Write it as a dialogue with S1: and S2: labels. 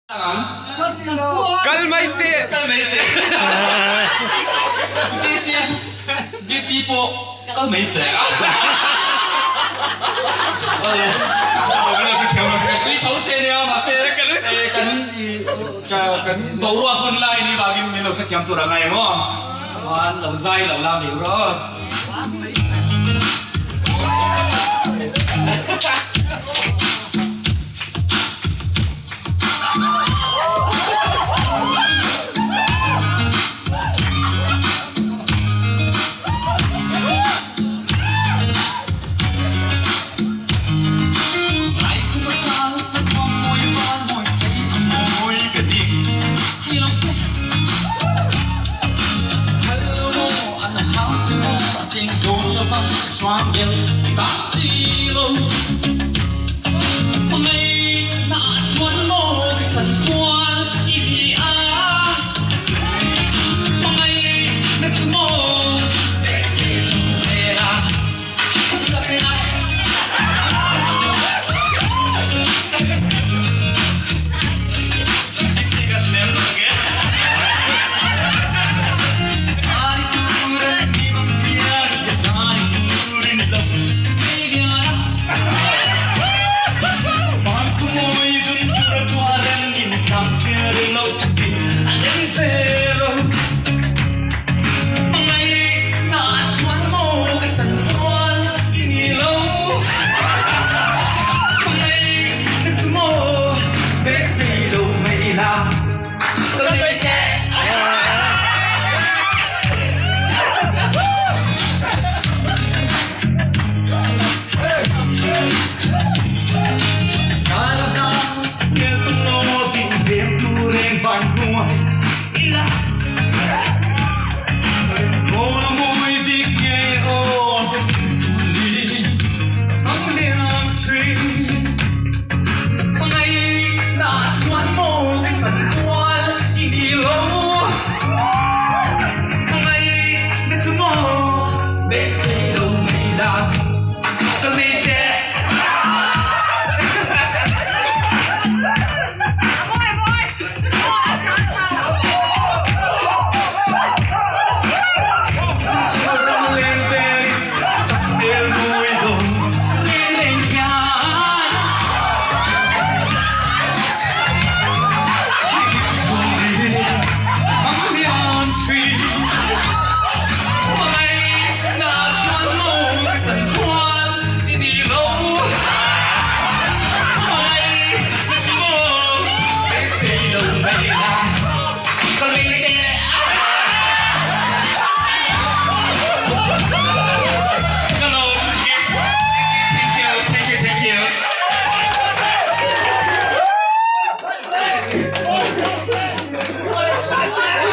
S1: Kal may te.
S2: Di si po kal may te. Đi thấu trên đi mà xe cần bầu ruộng con lai đi vào cái mình đầu sẽ kiếm tuổi ngày đúng không? Hoàn đầu dây đầu làm hiểu đó.